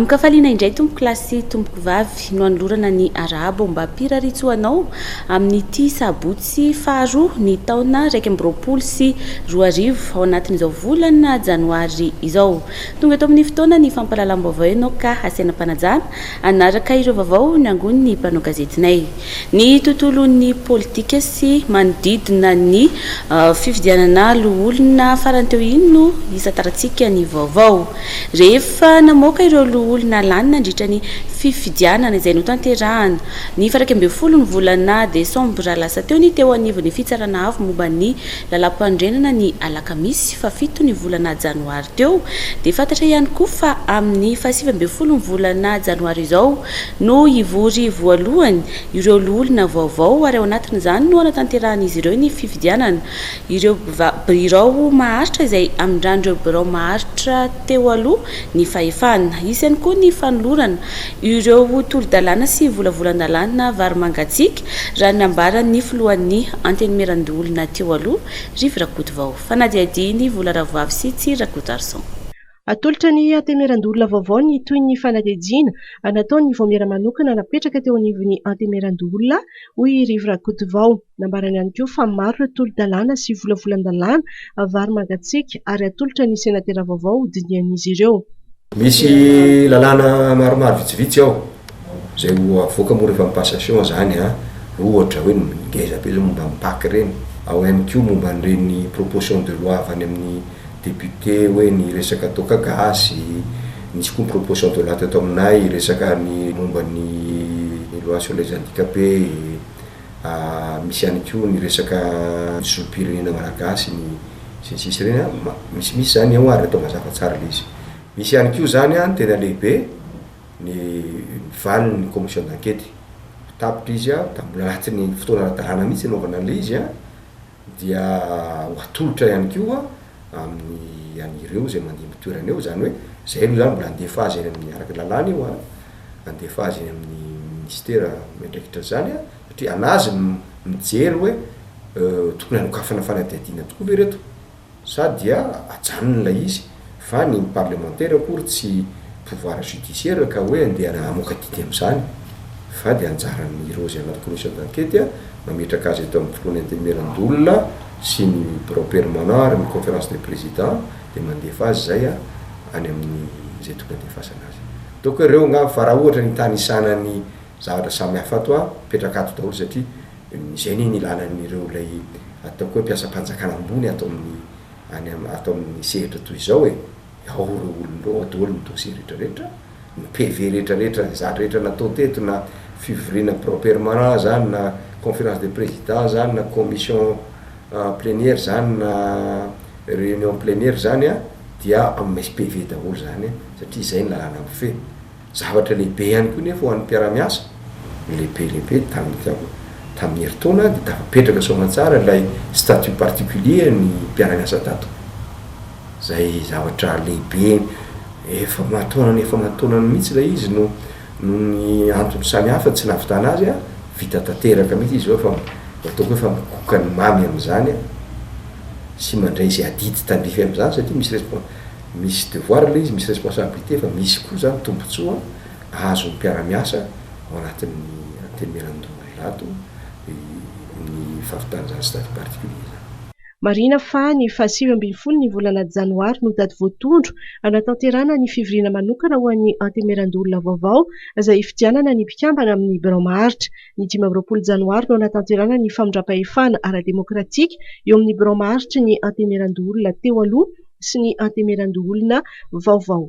Amkafaliana indray tompoko lasy tompoko vavy no anolorana ny arabo mba piraritsoanao amin'ity sabotsy faharoa ny taona 2024 sy 2025 ao anatin'izao volana janoary izao. Tonga eto amin'ny fotoana ny fampahalalam-baovao ianao ka asiana mpanajana anaraka ireo vaovao ny angon'ny mpanao gazetinay. Ny tontolon'ny politika sy manodidina ny fifidianana loholona farany teo iny no isataratsika ny vaovao. Rehefa namoaka ireo loholona lany nandritra ny fifidianana izay notanterahana ny 20 ny volana desambra lasa teo ny teo anivon'ny fitsarana avy momba ny lalam-pandrenana ny alakamisy 7 ny volana janoary teo, dia fantatra ihany koa fa amin'ny 9 ny volana janoary izao no ivory voalohany ireo loholona vaovao ary ao anatin'izany no anatanteran'izy ireo ny fifidianana ireo birao maharitra izay amin'ireo birao maharitra teo aloha ny fahefana. Isy ihany koa ny fanolorana ireo tolo-dalàna sy volavolan-dalàna vary mangatsiaka raha nambaran'ny filohan'ny antenimiran-dolona teo aloha Rivo Rakotovao. Fanadiadiny Vola Ravavy sy Tsira Rakotarson. Atolotra ny antemeran-dolona vaovao ny toy ny fanadihadiana nataony voamera manokana napetraka teo anivon'ny antemeran-dolona hoy Rivo Rakotovao. Nambarany ihany koa fa maro ireo tolo-dalàna sy volavolan-dalàna vary mangatsiaka ary atolotra ny senatera vaovao dinian'izy ireo. Misy lalàna maromaro vitsivitsy ao zay avoaka moa rehefa passation zany ohatra hoe ngeza be zao momba mipaky reny, ao ihany koa momba an'ireny proposition de loi avy any amin'ny député hoe ny resaka toka gasy, misy koa proposition de loi teto aminay resaka ny momba ny loi sur les handicapés, misy ihany koa ny resaka solom-pirenena malagasy ny sisisy reny misy zany ao ary atao mazava tsara izy. Misy ihany koa zany tena lehibe ny valiny commission d'enquête tapitra izy da mbola anatin'ny fotoana ara-dalàna mihitsy anaovana an'ilay izy dia atolotra ihany koa amin'ny an'ireo zay mandeha mitoerana eo, zany hoe zay aloha zany mbola andefa azy eny amin'ny araka lalàna io andefa azy eny amin'ny ministera miandraikitra zany satria anazy mijery hoe tokony hanokafana fanadihadiana tokoa ve reto sa dia ajanona ilay izy fa ny parlementaire akory tsy pouvoir judiciaire ka hoe andeha amoaka dity amin'izany fa dia anjaran'ireo zay anaty commission d'enquête mametraka azy eto amin'ny fotoana antemeran-dolona sy ny bureau permanent ary ny conférence des présidents dia mandefa azy zay any amin'ny zay tokony andefasana azy. Donc ireo nga fa raha ohatra ny tany isanany zavatra samihafa ato petraka ato daholo satria zay ny ilanan'ireo lay ataoko hoe mpiasa-panjakana ambony atao amin'ny sehatra toy izao ao ireo olonireo daholo ny dossier rehetrarehetra, ny PV rehetrarehetra zatra rehetra natao teto na fivoriana bureau permanent zany na conférence des présidents zany na commission plénière zany na réunion plénière zany dia amin'ny PV daholo zany satria zay ny lalàna mifehy. Zavatra lehibe ihany koa nefa ho an'ny mpiara-miasa lehibe tamin'ny herintaona dia tafapetraka soamantsara ilay statut particulier ny mpiara-miasa tato. Zay zavatra lehibe efa mataonany mihitsy ilay izy no ny antony samihafa tsy nahavitana azy vita tanteraka mihitsy izy fa ataoko hoe fa mikoka ny mamy amin'izany sy mandray zay adidy tandrify amin'izany satria misy devoir ilay izy, misy responsabilité fa misy koa zany tombontsoa azo ny mpiara-miasa ao anatin'ny antemeran-dolona ato ny fahavitana zany statut particulier. Marina fa ny 7 ny volana janoary no dady voatondro anatanterana ny fivoriana manokana ho an'ny antemeran-dolona vaovao izay ifidianana ny mpikambana amin'ny birao maharitra. Ny 15 janoary no anatanterana ny famindram-pahefana ara-demokratika eo amin'ny birao maharitra ny antemeran-dolona teo aloha sy ny antemeran-dolona vaovao.